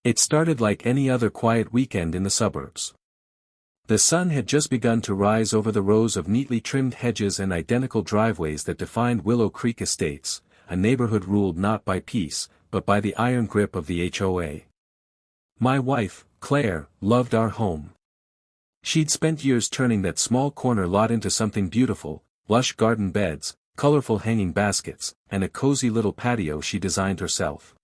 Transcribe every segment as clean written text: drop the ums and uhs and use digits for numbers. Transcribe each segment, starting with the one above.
It started like any other quiet weekend in the suburbs. The sun had just begun to rise over the rows of neatly trimmed hedges and identical driveways that defined Willow Creek Estates, a neighborhood ruled not by peace, but by the iron grip of the HOA. My wife, Claire, loved our home. She'd spent years turning that small corner lot into something beautiful, lush garden beds, colorful hanging baskets, and a cozy little patio she designed herself.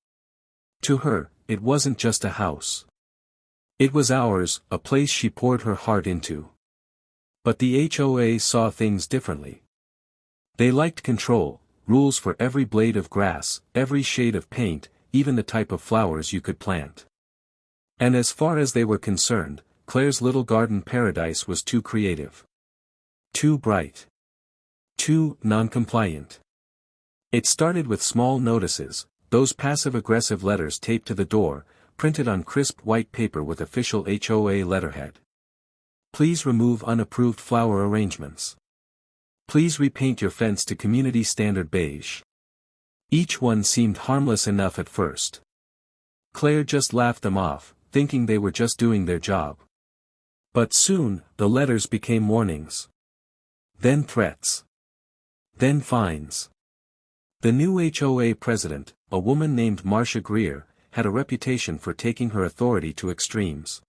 To her, it wasn't just a house. It was ours, a place she poured her heart into. But the HOA saw things differently. They liked control, rules for every blade of grass, every shade of paint, even the type of flowers you could plant. And as far as they were concerned, Claire's little garden paradise was too creative. Too bright. Too non-compliant. It started with small notices, those passive-aggressive letters taped to the door, printed on crisp white paper with official HOA letterhead. Please remove unapproved flower arrangements. Please repaint your fence to community standard beige. Each one seemed harmless enough at first. Claire just laughed them off, thinking they were just doing their job. But soon, the letters became warnings. Then threats. Then fines. The new HOA president, a woman named Marcia Greer, had a reputation for taking her authority to extremes.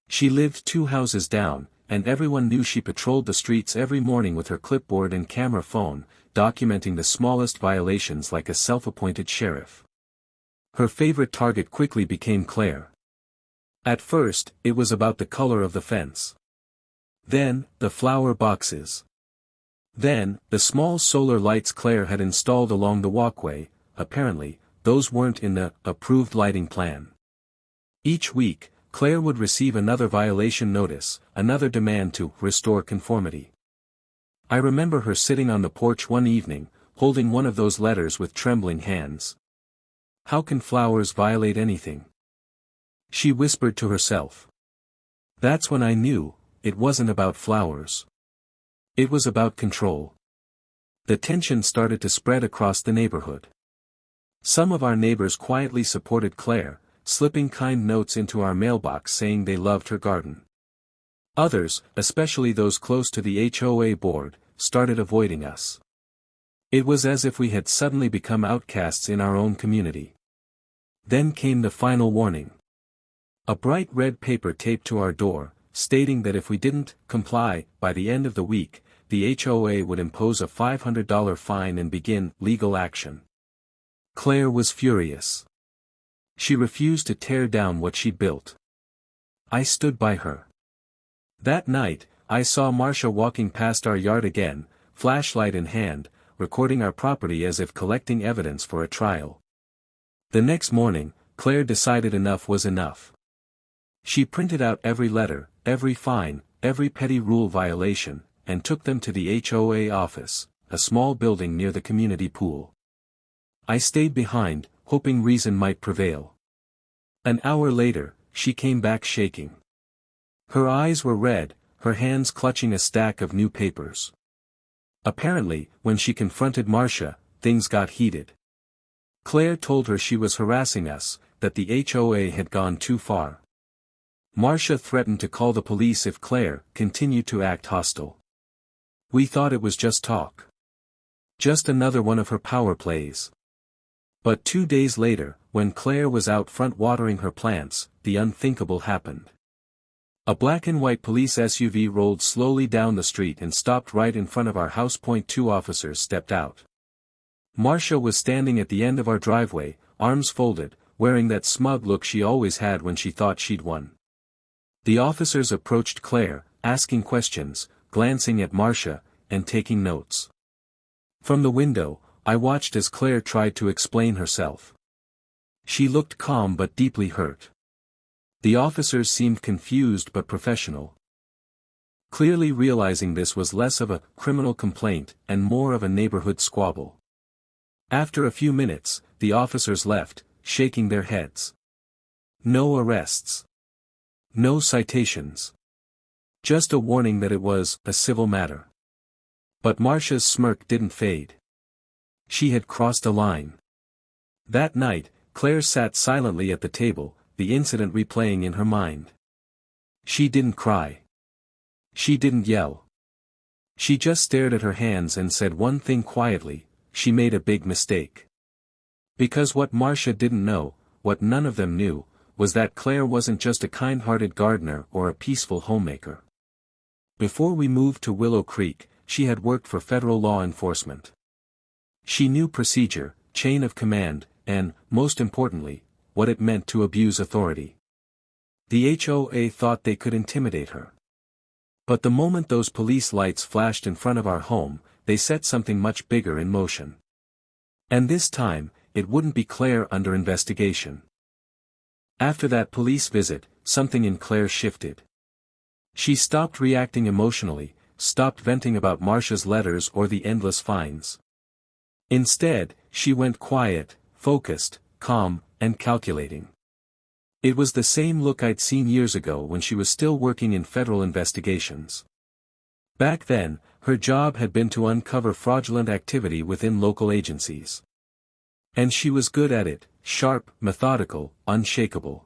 She lived 2 houses down, and everyone knew she patrolled the streets every morning with her clipboard and camera phone, documenting the smallest violations like a self-appointed sheriff. Her favorite target quickly became Claire. At first, it was about the color of the fence. Then, the flower boxes. Then, the small solar lights Claire had installed along the walkway. Apparently, those weren't in the approved lighting plan. Each week, Claire would receive another violation notice, another demand to restore conformity. I remember her sitting on the porch one evening, holding one of those letters with trembling hands. How can flowers violate anything? She whispered to herself. That's when I knew, it wasn't about flowers. It was about control. The tension started to spread across the neighborhood. Some of our neighbors quietly supported Claire, slipping kind notes into our mailbox saying they loved her garden. Others, especially those close to the HOA board, started avoiding us. It was as if we had suddenly become outcasts in our own community. Then came the final warning. A bright red paper taped to our door, stating that if we didn't comply, by the end of the week, the HOA would impose a $500 fine and begin legal action. Claire was furious. She refused to tear down what she'd built. I stood by her. That night, I saw Marcia walking past our yard again, flashlight in hand, recording our property as if collecting evidence for a trial. The next morning, Claire decided enough was enough. She printed out every letter, every fine, every petty rule violation, and took them to the HOA office, a small building near the community pool. I stayed behind, hoping reason might prevail. An hour later, she came back shaking. Her eyes were red, her hands clutching a stack of new papers. Apparently, when she confronted Marcia, things got heated. Claire told her she was harassing us, that the HOA had gone too far. Marcia threatened to call the police if Claire continued to act hostile. We thought it was just talk. Just another one of her power plays. But 2 days later, when Claire was out front watering her plants, the unthinkable happened. A black and white police SUV rolled slowly down the street and stopped right in front of our house. 2 officers stepped out. Marcia was standing at the end of our driveway, arms folded, wearing that smug look she always had when she thought she'd won. The officers approached Claire, asking questions, glancing at Marcia, and taking notes. From the window, I watched as Claire tried to explain herself. She looked calm but deeply hurt. The officers seemed confused but professional. Clearly realizing this was less of a criminal complaint and more of a neighborhood squabble. After a few minutes, the officers left, shaking their heads. No arrests. No citations. Just a warning that it was a civil matter. But Marcia's smirk didn't fade. She had crossed a line. That night, Claire sat silently at the table, the incident replaying in her mind. She didn't cry. She didn't yell. She just stared at her hands and said one thing quietly: she made a big mistake. Because what Marcia didn't know, what none of them knew, was that Claire wasn't just a kind-hearted gardener or a peaceful homemaker. Before we moved to Willow Creek, she had worked for federal law enforcement. She knew procedure, chain of command, and, most importantly, what it meant to abuse authority. The HOA thought they could intimidate her. But the moment those police lights flashed in front of our home, they set something much bigger in motion. And this time, it wouldn't be Claire under investigation. After that police visit, something in Claire shifted. She stopped reacting emotionally, stopped venting about Marcia's letters or the endless fines. Instead, she went quiet, focused, calm, and calculating. It was the same look I'd seen years ago when she was still working in federal investigations. Back then, her job had been to uncover fraudulent activity within local agencies. And she was good at it, sharp, methodical, unshakable.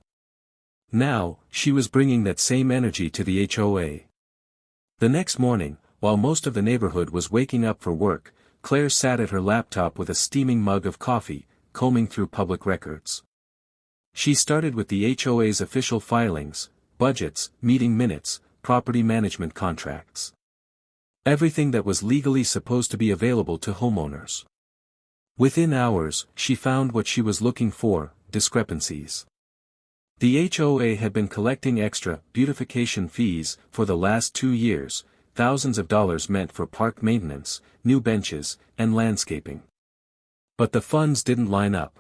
Now, she was bringing that same energy to the HOA. The next morning, while most of the neighborhood was waking up for work, Claire sat at her laptop with a steaming mug of coffee, combing through public records. She started with the HOA's official filings, budgets, meeting minutes, property management contracts. Everything that was legally supposed to be available to homeowners. Within hours, she found what she was looking for: discrepancies. The HOA had been collecting extra beautification fees for the last 2 years, thousands of dollars meant for park maintenance, new benches, and landscaping. But the funds didn't line up.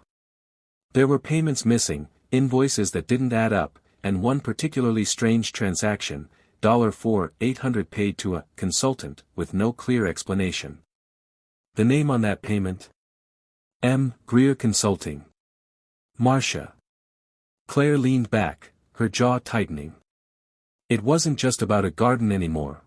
There were payments missing, invoices that didn't add up, and one particularly strange transaction, $4,800 paid to a consultant, with no clear explanation. The name on that payment? M. Greer Consulting. Marcia. Claire leaned back, her jaw tightening. It wasn't just about a garden anymore.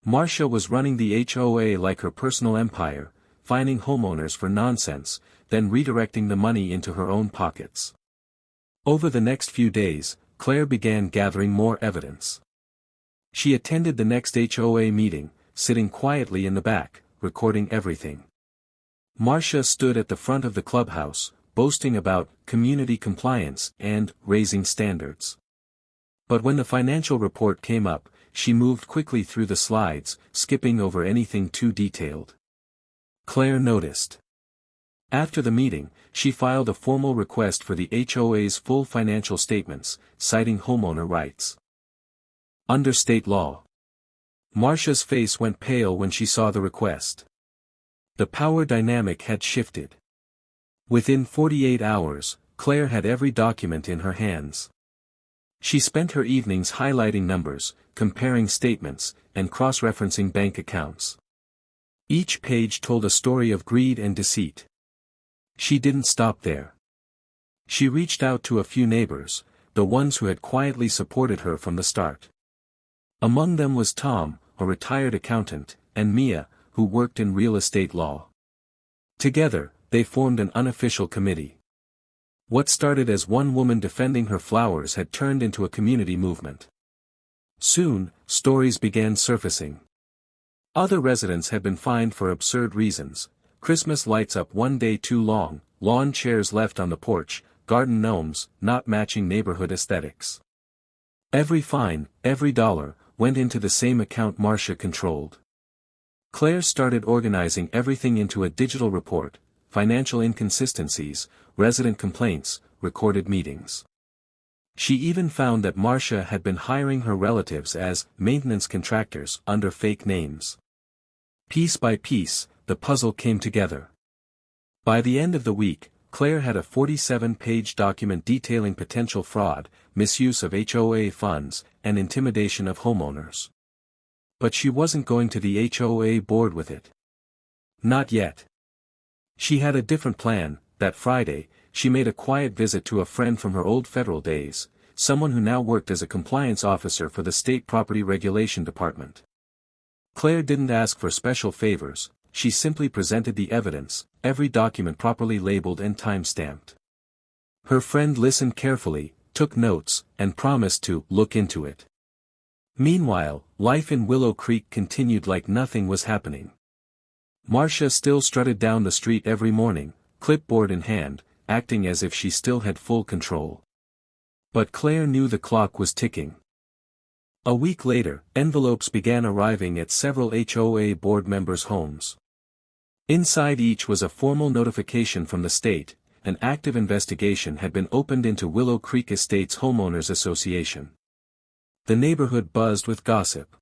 Marcia was running the HOA like her personal empire, fining homeowners for nonsense, then redirecting the money into her own pockets. Over the next few days, Claire began gathering more evidence. She attended the next HOA meeting, sitting quietly in the back, recording everything. Marcia stood at the front of the clubhouse, boasting about community compliance and raising standards. But when the financial report came up, she moved quickly through the slides, skipping over anything too detailed. Claire noticed. After the meeting, she filed a formal request for the HOA's full financial statements, citing homeowner rights. Under state law. Marcia's face went pale when she saw the request. The power dynamic had shifted. Within 48 hours, Claire had every document in her hands. She spent her evenings highlighting numbers, comparing statements, and cross-referencing bank accounts. Each page told a story of greed and deceit. She didn't stop there. She reached out to a few neighbors, the ones who had quietly supported her from the start. Among them was Tom, a retired accountant, and Mia, who worked in real estate law. Together, they formed an unofficial committee. What started as one woman defending her flowers had turned into a community movement. Soon, stories began surfacing. Other residents had been fined for absurd reasons: Christmas lights up one day too long, lawn chairs left on the porch, garden gnomes not matching neighborhood aesthetics. Every fine, every dollar, went into the same account Marcia controlled. Claire started organizing everything into a digital report: financial inconsistencies, resident complaints, recorded meetings. She even found that Marcia had been hiring her relatives as maintenance contractors under fake names. Piece by piece, the puzzle came together. By the end of the week, Claire had a 47-page document detailing potential fraud, misuse of HOA funds, and intimidation of homeowners. But she wasn't going to the HOA board with it. Not yet. She had a different plan. That Friday, she made a quiet visit to a friend from her old federal days, someone who now worked as a compliance officer for the State Property Regulation Department. Claire didn't ask for special favors, she simply presented the evidence, every document properly labeled and time-stamped. Her friend listened carefully, took notes, and promised to look into it. Meanwhile, life in Willow Creek continued like nothing was happening. Marcia still strutted down the street every morning, clipboard in hand, acting as if she still had full control. But Claire knew the clock was ticking. A week later, envelopes began arriving at several HOA board members' homes. Inside each was a formal notification from the state: an active investigation had been opened into Willow Creek Estates Homeowners Association. The neighborhood buzzed with gossip.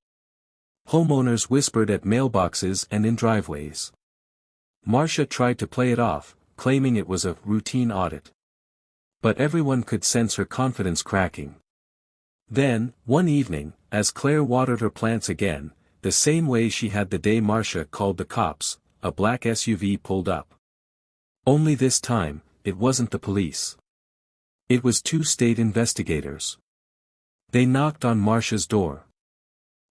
Homeowners whispered at mailboxes and in driveways. Marcia tried to play it off, claiming it was a routine audit. But everyone could sense her confidence cracking. Then, one evening, as Claire watered her plants again, the same way she had the day Marcia called the cops, a black SUV pulled up. Only this time, it wasn't the police. It was two state investigators. They knocked on Marcia's door.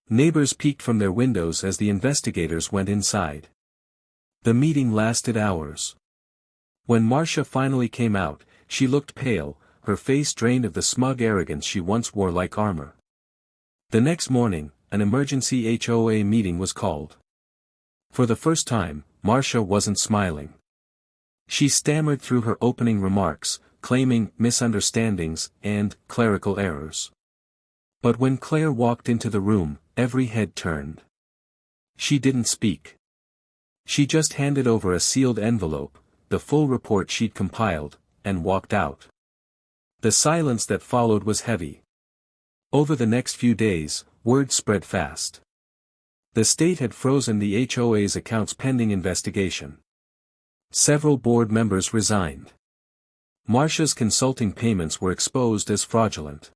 Neighbors peeked from their windows as the investigators went inside. The meeting lasted hours. When Marcia finally came out, she looked pale, her face drained of the smug arrogance she once wore like armor. The next morning, an emergency HOA meeting was called. For the first time, Marcia wasn't smiling. She stammered through her opening remarks, claiming misunderstandings and clerical errors. But when Claire walked into the room, every head turned. She didn't speak. She just handed over a sealed envelope, the full report she'd compiled, and walked out. The silence that followed was heavy. Over the next few days, word spread fast. The state had frozen the HOA's accounts pending investigation. Several board members resigned. Marcia's consulting payments were exposed as fraudulent.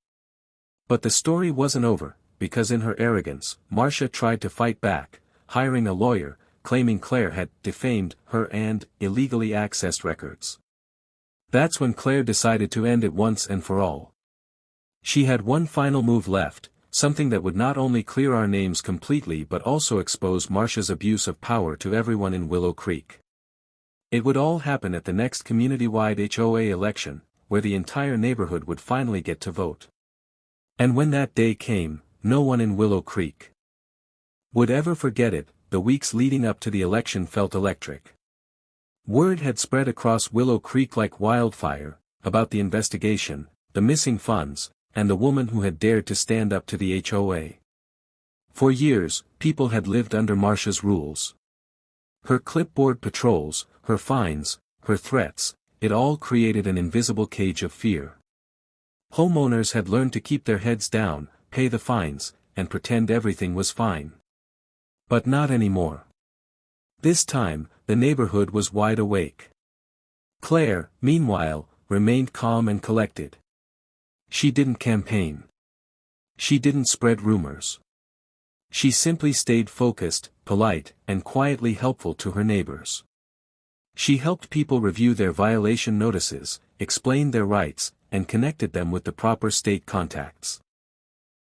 But the story wasn't over, because in her arrogance, Marcia tried to fight back, hiring a lawyer, claiming Claire had defamed her and illegally accessed records. That's when Claire decided to end it once and for all. She had one final move left, something that would not only clear our names completely but also expose Marcia's abuse of power to everyone in Willow Creek. It would all happen at the next community-wide HOA election, where the entire neighborhood would finally get to vote. And when that day came, no one in Willow Creek would ever forget it. The weeks leading up to the election felt electric. Word had spread across Willow Creek like wildfire, about the investigation, the missing funds, and the woman who had dared to stand up to the HOA. For years, people had lived under Marcia's rules. Her clipboard patrols, her fines, her threats, it all created an invisible cage of fear. Homeowners had learned to keep their heads down, pay the fines, and pretend everything was fine. But not anymore. This time, the neighborhood was wide awake. Claire, meanwhile, remained calm and collected. She didn't campaign. She didn't spread rumors. She simply stayed focused, polite, and quietly helpful to her neighbors. She helped people review their violation notices, explained their rights, and connected them with the proper state contacts.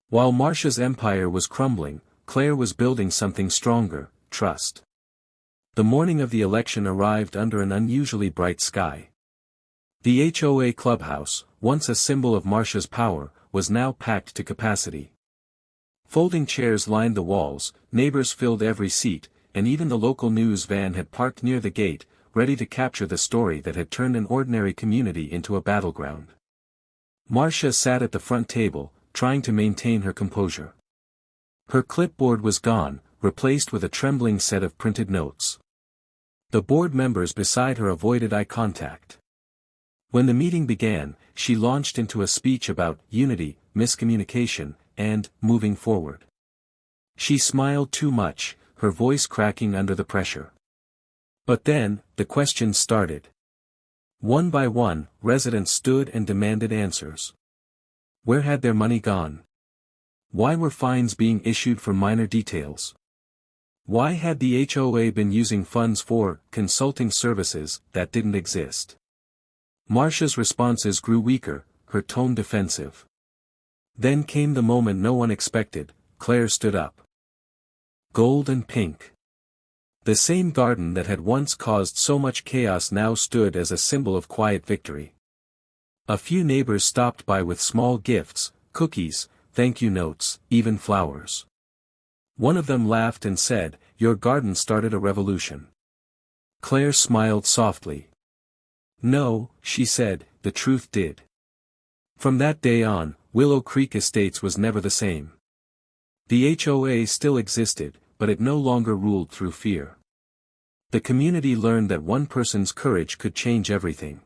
While Marcia's empire was crumbling, Claire was building something stronger: trust. The morning of the election arrived under an unusually bright sky. The HOA clubhouse, once a symbol of Marcia's power, was now packed to capacity. Folding chairs lined the walls, neighbors filled every seat, and even the local news van had parked near the gate, ready to capture the story that had turned an ordinary community into a battleground. Marcia sat at the front table, trying to maintain her composure. Her clipboard was gone, replaced with a trembling set of printed notes. The board members beside her avoided eye contact. When the meeting began, she launched into a speech about unity, miscommunication, and moving forward. She smiled too much, her voice cracking under the pressure. But then, the questions started. One by one, residents stood and demanded answers. Where had their money gone? Why were fines being issued for minor details? Why had the HOA been using funds for consulting services that didn't exist? Marcia's responses grew weaker, her tone defensive. Then came the moment no one expected. Claire stood up. Gold and pink. The same garden that had once caused so much chaos now stood as a symbol of quiet victory. A few neighbors stopped by with small gifts, cookies, thank you notes, even flowers. One of them laughed and said, "Your garden started a revolution." Claire smiled softly. "No," she said, "the truth did." From that day on, Willow Creek Estates was never the same. The HOA still existed, but it no longer ruled through fear. The community learned that one person's courage could change everything.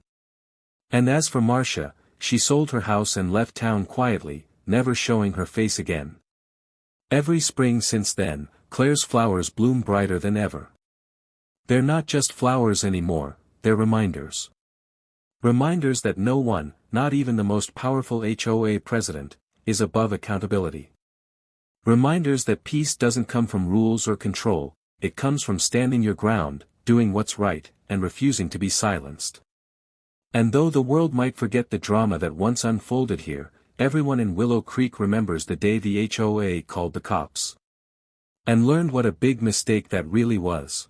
And as for Marcia, she sold her house and left town quietly, never showing her face again. Every spring since then, Claire's flowers bloom brighter than ever. They're not just flowers anymore, they're reminders. Reminders that no one, not even the most powerful HOA president, is above accountability. Reminders that peace doesn't come from rules or control, it comes from standing your ground, doing what's right, and refusing to be silenced. And though the world might forget the drama that once unfolded here, everyone in Willow Creek remembers the day the HOA called the cops. And learned what a big mistake that really was.